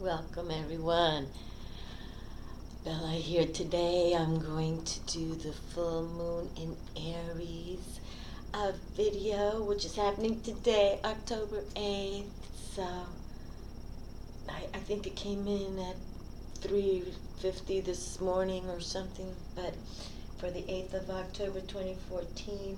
Welcome everyone. Bella here today. I'm going to do the full moon in Aries video, which is happening today, October 8th. So I think it came in at 3:50 this morning or something, but for the 8th of October 2014.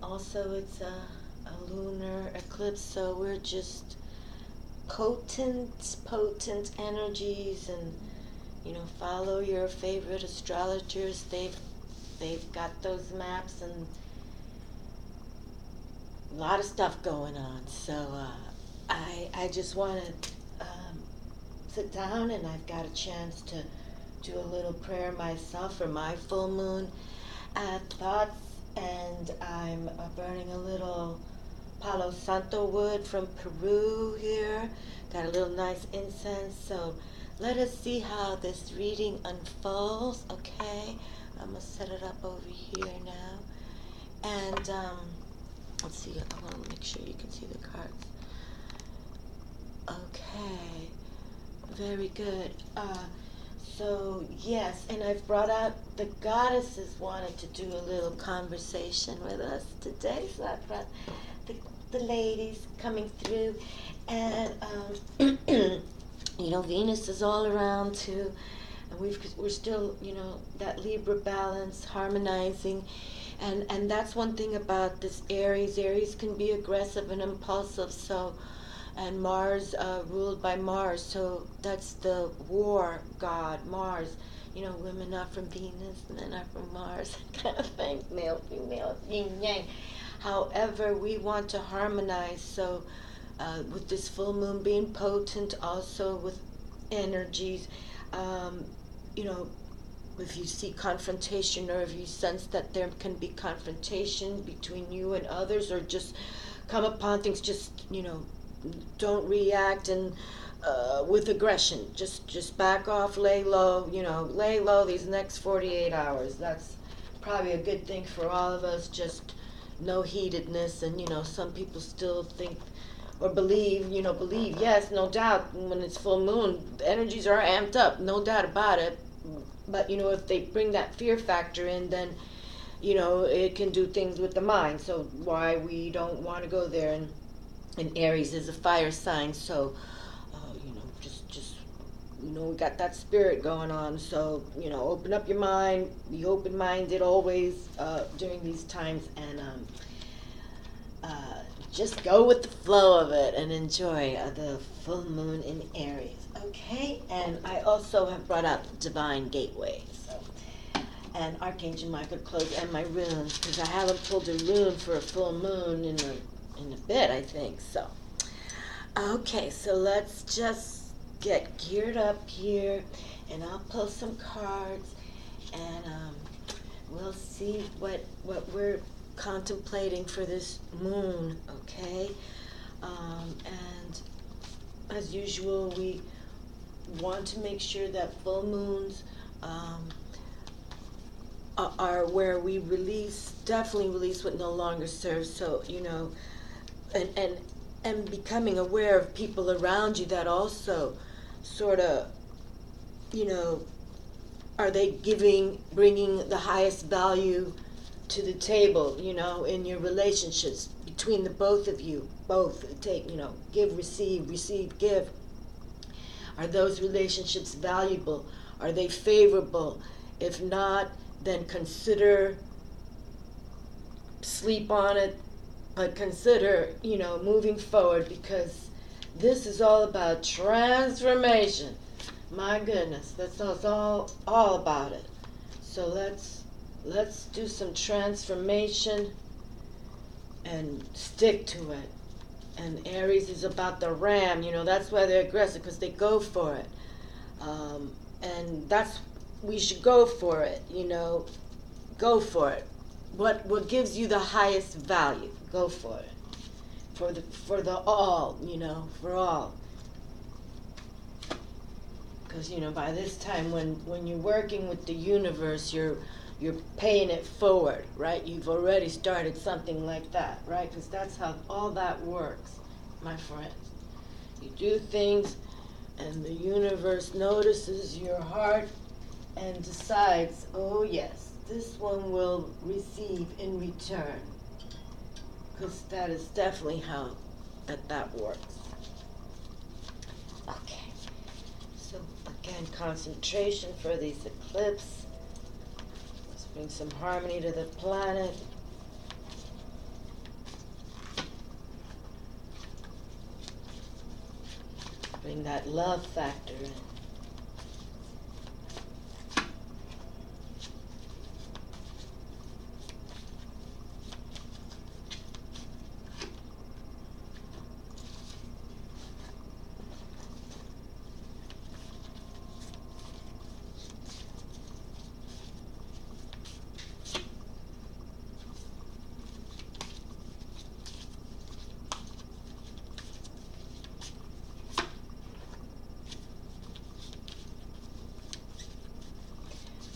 Also, it's a lunar eclipse, so we're just potent energies, and follow your favorite astrologers. They've got those maps and a lot of stuff going on. So I just want to sit down, and I've got a chance to do a little prayer myself for my full moon thoughts, and I'm burning a little Palo Santo wood from Peru here. Got a little nice incense. So let us see how this reading unfolds. Okay, I'm gonna set it up over here now, and let's see. I want to make sure you can see the cards. Okay, very good. So yes, and I've brought out the goddesses wanted to do a little conversation with us today, so I brought the ladies coming through, and Venus is all around too, and we're still that Libra balance harmonizing, and that's one thing about this Aries. Aries can be aggressive and impulsive, so. And Mars, ruled by Mars, so that's the war god, Mars. Women are from Venus, men are from Mars, kind of thing, male, female, yin, yang. However, we want to harmonize, so with this full moon being potent, also with energies, if you see confrontation, or if you sense that there can be confrontation between you and others, or just come upon things, just, don't react and with aggression. Just back off, lay low. Lay low these next 48 hours. That's probably a good thing for all of us. Just no heatedness, and some people still think or believe. Yes, no doubt. When it's full moon, the energies are amped up, no doubt about it. But if they bring that fear factor in, then it can do things with the mind. So why we don't want to go there. And Aries is a fire sign, so just we got that spirit going on. So open up your mind, be open-minded always during these times, and just go with the flow of it and enjoy the full moon in Aries. Okay, and I also have brought out Divine Gateways, and Archangel Michael close, and my runes, because I haven't pulled a rune for a full moon in a bit, I think. So okay, so let's just get geared up here, and I'll pull some cards, and we'll see what we're contemplating for this moon. Okay, and as usual, we want to make sure that full moons are where we definitely release what no longer serves. So and becoming aware of people around you that also sort of, are they bringing the highest value to the table, in your relationships between the both of you, take, give, receive, give. Are those relationships valuable? Are they favorable? If not, then consider, sleep on it, but consider, moving forward, because this is all about transformation. My goodness, that's all about it. So let's do some transformation and stick to it. And Aries is about the ram, that's why they're aggressive, because they go for it. And we should go for it, go for it. What gives you the highest value? Go for it. For the all, for all. Because by this time, when you're working with the universe, you're paying it forward, right? You've already started something like that, right? Because that's how all that works, my friends. You do things And the universe notices your heart and decides, oh yes, this one will receive in return. Because that is definitely how that works. Okay. So again, concentration for these eclipses. Let's bring some harmony to the planet. Bring that love factor in.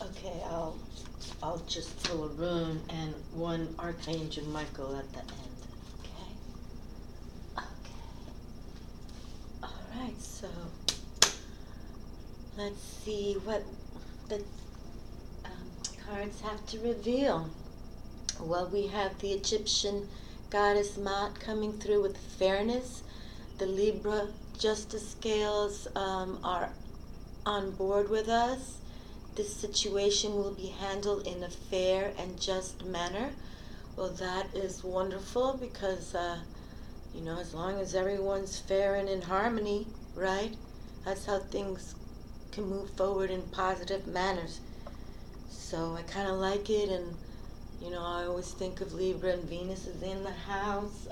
Okay, I'll just pull a rune and one Archangel Michael at the end. Okay. Okay. All right. So let's see what the cards have to reveal. Well, we have the Egyptian goddess Ma'at coming through with fairness. The Libra justice scales are on board with us. This situation will be handled in a fair and just manner. Well, that is wonderful because, as long as everyone's fair and in harmony, right? That's how things can move forward in positive manners. So I kind of like it, and, I always think of Libra and Venus is in the house.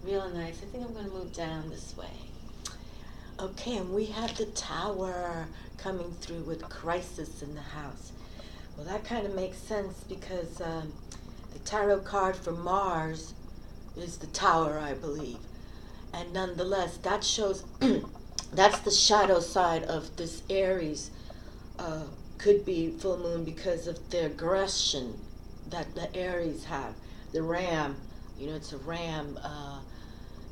Real nice. I think I'm going to move down this way. Okay, and we have the Tower coming through with crisis in the house. Well, that kind of makes sense because the tarot card for Mars is the Tower, I believe. And nonetheless, that shows that's the shadow side of this Aries. Could be full moon because of the aggression that the Aries have. The ram, it's a ram,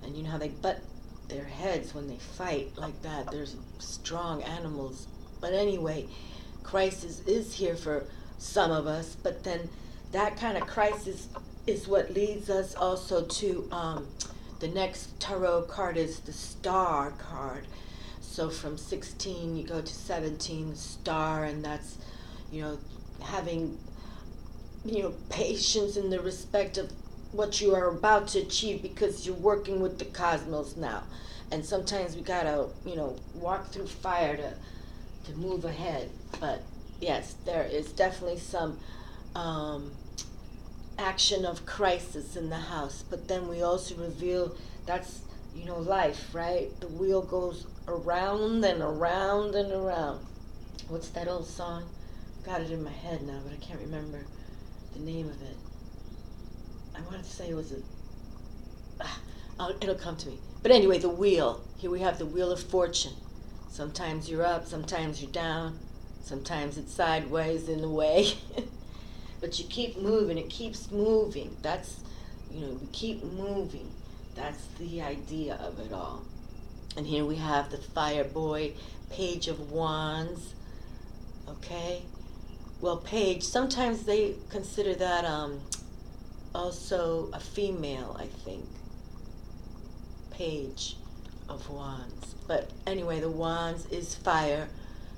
and you know how they butt their heads when they fight like that. There's strong animals. But anyway, crisis is here for some of us, but then that kind of crisis is what leads us also to the next tarot card is the Star card. So from 16 you go to 17, Star, and that's having patience in the respect of what you are about to achieve because you're working with the cosmos now. And sometimes we gotta, walk through fire to move ahead. But yes, there is definitely some action of crisis in the house. But then we also reveal that's, life, right? The wheel goes around and around and around. What's that old song? Got it in my head now, but I can't remember the name of it. I want to say it was it'll come to me. But anyway, the wheel. Here we have the Wheel of Fortune. Sometimes you're up, sometimes you're down, sometimes it's sideways in the way. But you keep moving, it keeps moving. That's, we keep moving. That's the idea of it all. And here we have the Fire Boy, Page of Wands. Okay? Well, Page, sometimes they consider that also a female, I think. Page of Wands. But anyway, the Wands is fire.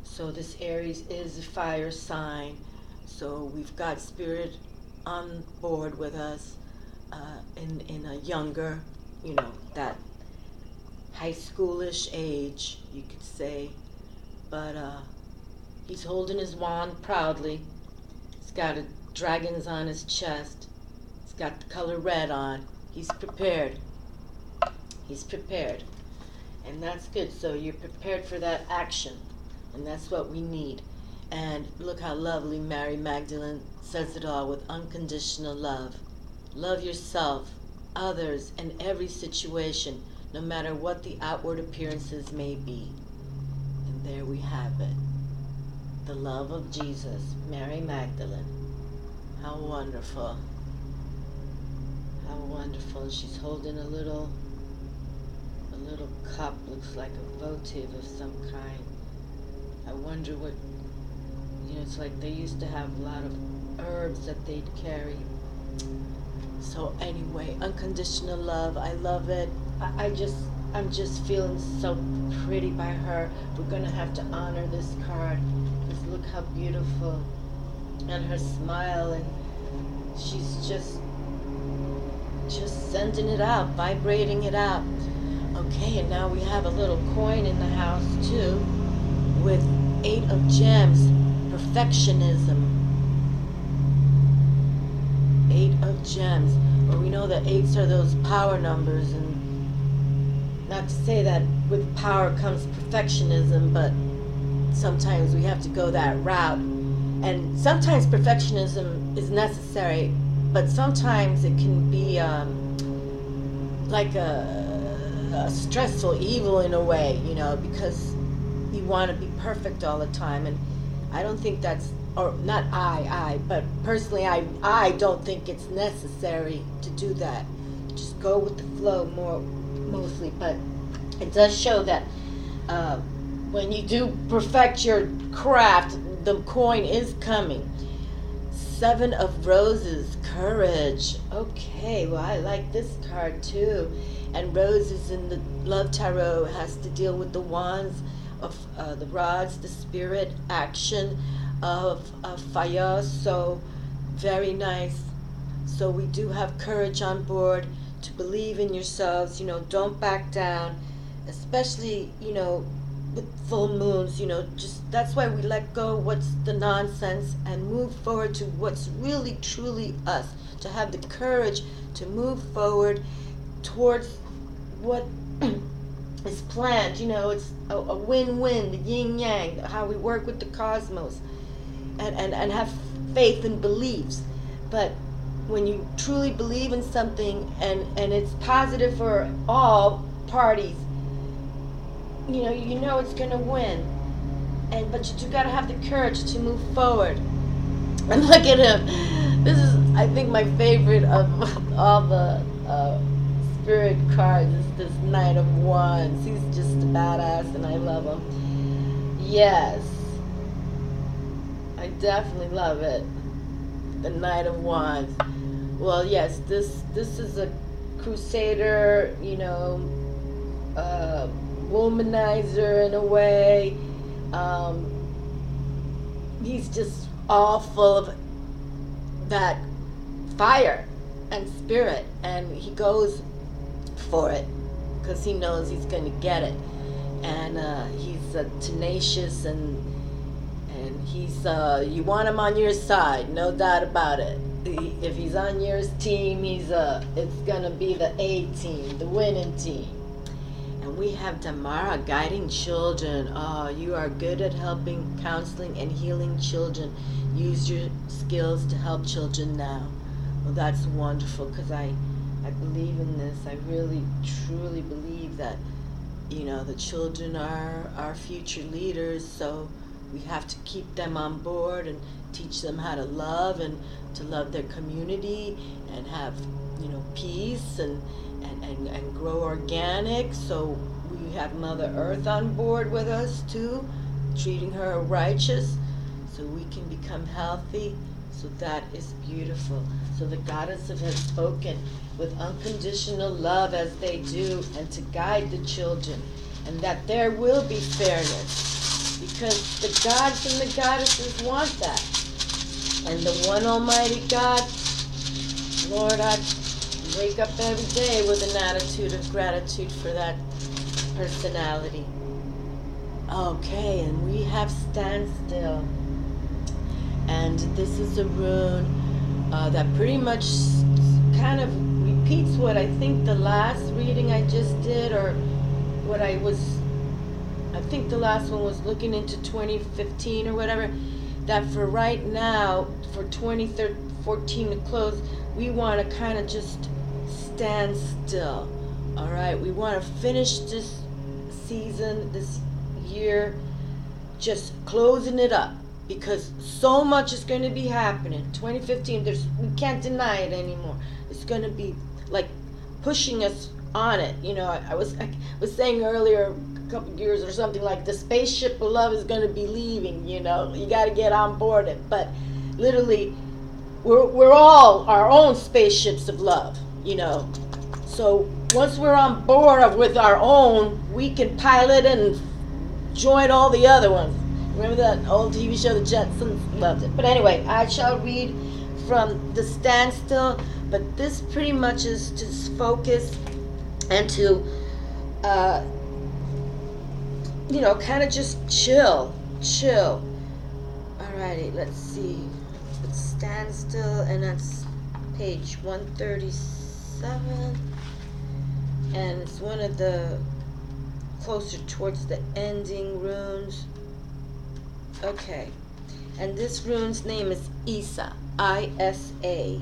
So this Aries is a fire sign. So we've got spirit on board with us in a younger, that high schoolish age, you could say. But he's holding his wand proudly. He's got dragons on his chest. He's got the color red on. He's prepared. He's prepared. And that's good. So you're prepared for that action. And that's what we need. And look how lovely Mary Magdalene says it all with unconditional love. Love yourself, others, and every situation, no matter what the outward appearances may be. And there we have it. The love of Jesus, Mary Magdalene. How wonderful. How wonderful. And she's holding a little cup looks like a votive of some kind. I wonder what, it's like they used to have a lot of herbs that they'd carry. So anyway, unconditional love, I love it. I'm just feeling so pretty by her. We're gonna have to honor this card, because look how beautiful. And her smile, and she's just sending it out, vibrating it out. Okay, and now we have a little coin in the house too, with 8 of gems, perfectionism. 8 of gems. Or we know that 8s are those power numbers, and not to say that with power comes perfectionism, but sometimes we have to go that route. And sometimes perfectionism is necessary, but sometimes it can be like a stressful evil in a way, because you want to be perfect all the time. And I don't think that's, or not but personally I don't think it's necessary to do that. Just go with the flow mostly. But it does show that when you do perfect your craft, the coin is coming. 7 of roses, courage. Okay, well, I like this card too. And roses in the love tarot has to deal with the wands of the rods, the spirit, action of fire. So very nice. So we do have courage on board, to believe in yourselves. Don't back down, especially with full moons. Just that's why we let go what's the nonsense and move forward to what's really truly us, to have the courage to move forward towards what is planned. It's a win-win, the yin-yang, how we work with the cosmos, and have faith and beliefs. But when you truly believe in something, and it's positive for all parties, you know it's gonna win. But you do gotta have the courage to move forward. And look at him. This is, I think, my favorite of all the spirit cards. Is this Knight of Wands. He's just a badass, and I love him. Yes, I definitely love it. The Knight of Wands. Well, yes, this is a crusader, womanizer in a way. He's just all full of that fire and spirit, and he goes for it because he knows he's going to get it. And he's tenacious, and he's you want him on your side, no doubt about it. If he's on your team, it's gonna be the A team, the winning team. And we have Damara, guiding children. Oh, you are good at helping, counseling, and healing children. Use your skills to help children now. Well, that's wonderful, because I believe in this. I really, truly believe that, the children are our future leaders, so we have to keep them on board and teach them how to love, and to love their community, and have, peace, and grow organic. So we have Mother Earth on board with us too, treating her righteous, so we can become healthy. So that is beautiful. So the goddesses have spoken with unconditional love, as they do, and to guide the children, and that there will be fairness, because the gods and the goddesses want that. And the one Almighty God, Lord, I wake up every day with an attitude of gratitude for that personality. Okay, and we have Standstill. And this is a rune that pretty much kind of repeats what I think the last reading I just did, or what I think the last one was looking into 2015 or whatever, that for right now, for 2014 to close, we want to kind of just stand still. All right, we want to finish this season, this year, just closing it up, because so much is going to be happening. 2015, we can't deny it anymore. It's going to be like pushing us on it. I was saying earlier, a couple of years or something, like the spaceship of love is going to be leaving. You got to get on board it. But literally, we're all our own spaceships of love. So once we're on board with our own, we can pilot and join all the other ones. Remember that old TV show, The Jetsons? Loved it. But anyway, I shall read from the Standstill, but this pretty much is to focus and to, kind of just chill. Alrighty, let's see. It's Standstill, and that's page 137, and it's one of the closer towards the ending runes. Okay, and this rune's name is Isa, I-S-A,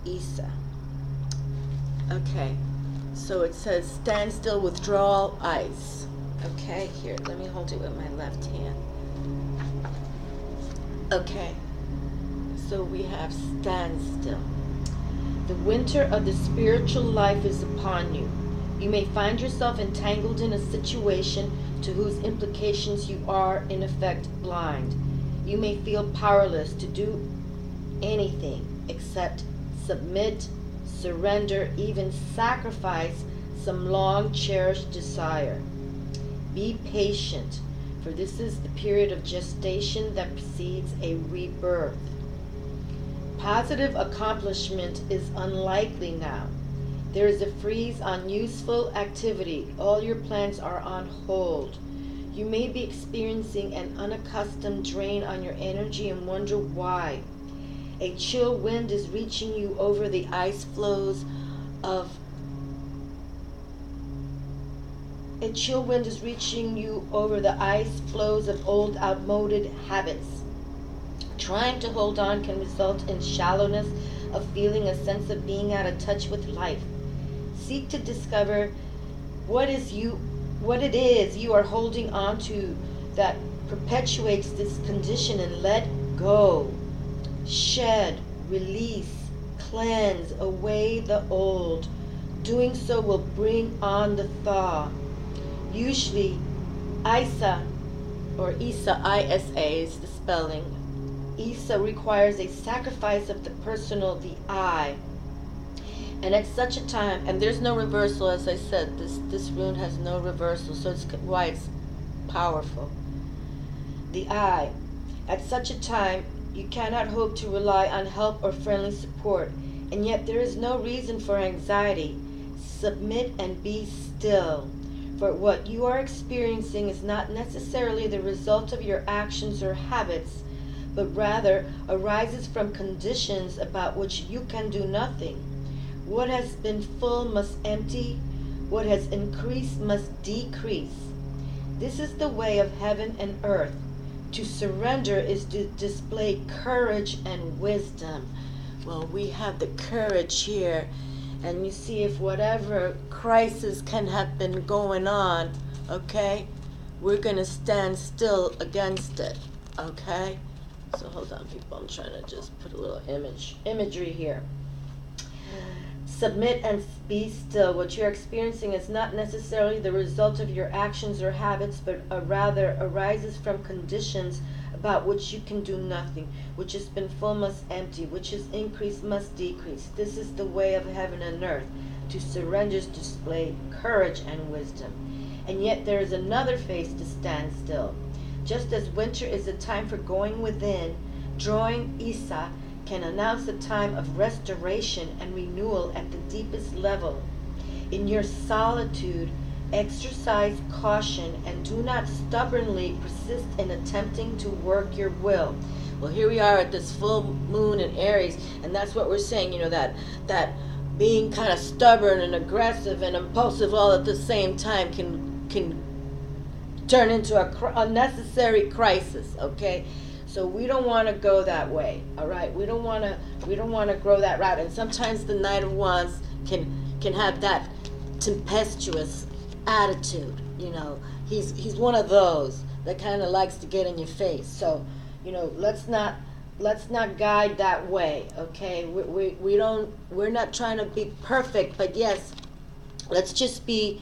Isa. Okay, so it says standstill, withdrawal, ice. Okay, here, let me hold it with my left hand. Okay, so we have standstill. The winter of the spiritual life is upon you. You may find yourself entangled in a situation to whose implications you are, in effect, blind. You may feel powerless to do anything except submit, surrender, even sacrifice some long-cherished desire. Be patient, for this is the period of gestation that precedes a rebirth. Positive accomplishment is unlikely now. There is a freeze on useful activity. All your plans are on hold. You may be experiencing an unaccustomed drain on your energy and wonder why. A chill wind is reaching you over the ice flows of old outmoded habits. Trying to hold on can result in shallowness of feeling, a sense of being out of touch with life. Seek to discover what it is you are holding on to that perpetuates this condition, and let go. Shed, release, cleanse away the old. Doing so will bring on the thaw. Usually, Isa, or Isa, I-S-A is the spelling. Isa requires a sacrifice of the personal, the I. And at such a time, and there's no reversal, as I said, this rune has no reversal, so it's why it's powerful. The I. At such a time, you cannot hope to rely on help or friendly support, and yet there is no reason for anxiety. Submit and be still, for what you are experiencing is not necessarily the result of your actions or habits, but rather arises from conditions about which you can do nothing. What has been full must empty. What has increased must decrease. This is the way of heaven and earth. To surrender is to display courage and wisdom. Well, we have the courage here. And you see, if whatever crisis can have been going on, okay, we're going to stand still against it, okay? So hold on, people. I'm trying to just put a little imagery here. Submit and be still. What you're experiencing is not necessarily the result of your actions or habits, but rather arises from conditions about which you can do nothing. Which has been full must empty. Which has increased must decrease. This is the way of heaven and earth. To surrender is to display courage and wisdom. And yet there is another phase to stand still. Just as winter is a time for going within, drawing Isa can announce a time of restoration and renewal at the deepest level. In your solitude, exercise caution and do not stubbornly persist in attempting to work your will. Well, here we are at this full moon in Aries, and that's what we're saying, that being kind of stubborn and aggressive and impulsive all at the same time can turn into a unnecessary crisis, okay? So we don't want to go that way, all right? We don't want to grow that route. And sometimes the Knight of Wands can have that tempestuous attitude, He's one of those that kind of likes to get in your face. So, let's not guide that way, okay? We're not trying to be perfect, but yes, let's just be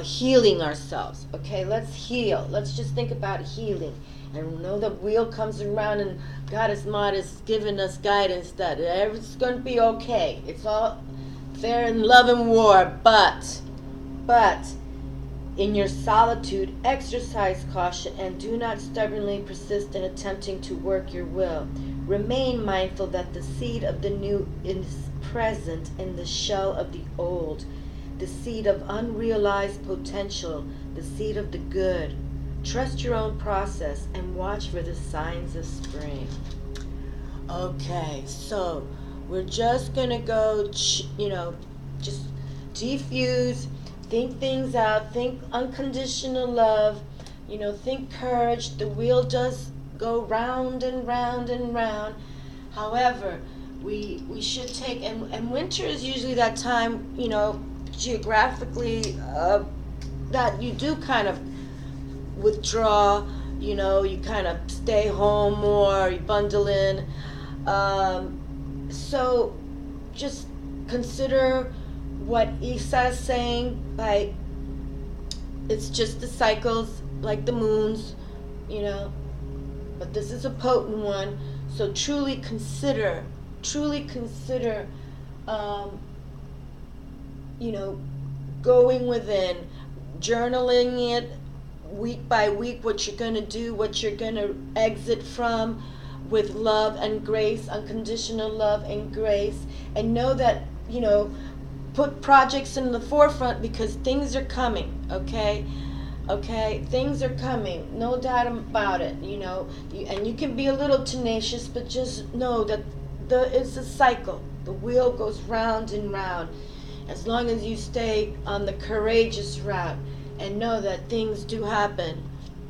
healing ourselves. Okay, let's heal. Let's just think about healing, and know the wheel comes around, and Goddess Maud is giving us guidance that everything's going to be okay. It's all fair in love and war, but in your solitude, exercise caution and do not stubbornly persist in attempting to work your will. Remain mindful that the seed of the new is present in the shell of the old, the seed of unrealized potential, the seed of the good. Trust your own process and watch for the signs of spring. Okay, so we're just going to go, just defuse. Think things out. Think unconditional love. Think courage. The wheel does go round and round and round. However, we should take, and winter is usually that time, geographically, that you do kind of withdraw. You kind of stay home more. You bundle in. So just consider what Isa is saying by it's just the cycles like the moons, but this is a potent one. So truly consider, going within, journaling it week by week, what you're going to do, what you're going to exit from, with love and grace, unconditional love and grace, and know that, put projects in the forefront because things are coming, okay? Things are coming, no doubt about it, and you can be a little tenacious, but just know that it's a cycle. The wheel goes round and round. As long as you stay on the courageous route and know that things do happen.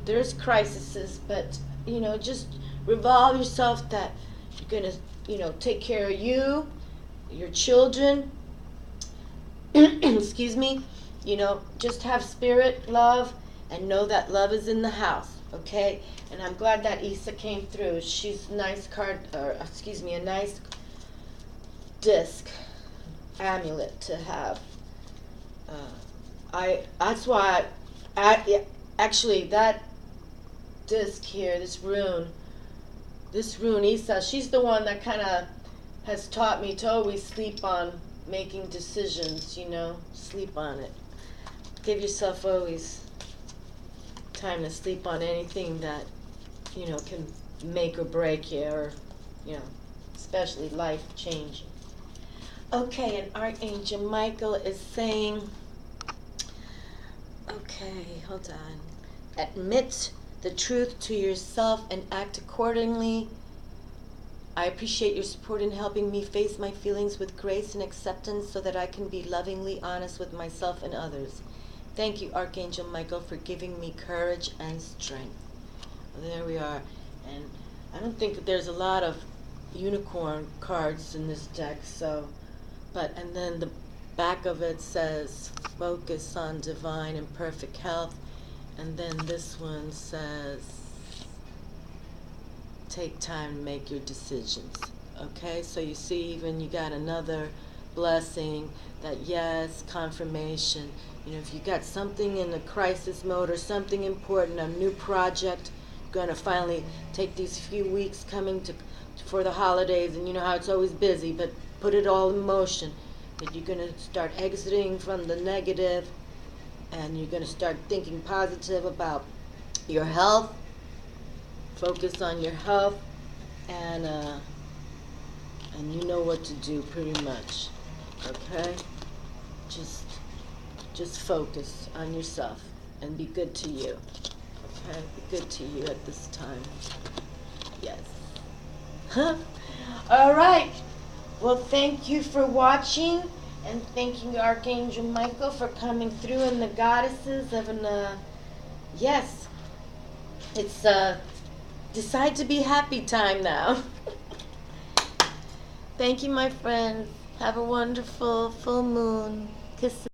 There's crises, but, just revolve yourself that you're going to, take care of you, your children, excuse me, just have spirit, love, and know that love is in the house, okay? And I'm glad that Isa came through. She's a nice card, a nice disc, amulet to have. That's why actually that disc here, this rune, Isa, she's the one that kind of has taught me to always sleep on making decisions, sleep on it. Give yourself always time to sleep on anything that, can make or break you, or, especially life changing. Okay, and Archangel Michael is saying, okay, hold on. Admit the truth to yourself and act accordingly. I appreciate your support in helping me face my feelings with grace and acceptance so that I can be lovingly honest with myself and others. Thank you, Archangel Michael, for giving me courage and strength. Well, there we are. And I don't think that there's a lot of unicorn cards in this deck, and then the back of it says, focus on divine and perfect health. And then this one says, take time to make your decisions. Okay, so you see, even you got another blessing that, yes, confirmation. If you got something in a crisis mode or something important, a new project, you're going to finally take these few weeks coming for the holidays, and you know how it's always busy, but put it all in motion. That you're going to start exiting from the negative, and you're going to start thinking positive about your health. Focus on your health, and you know what to do pretty much. Okay? Just focus on yourself and be good to you. Okay? Be good to you at this time. Yes. All right. Well, thank you for watching, and thank you, Archangel Michael, for coming through, and the goddesses of yes, it's decide to be happy time now. Thank you, my friends. Have a wonderful full moon. Kisses.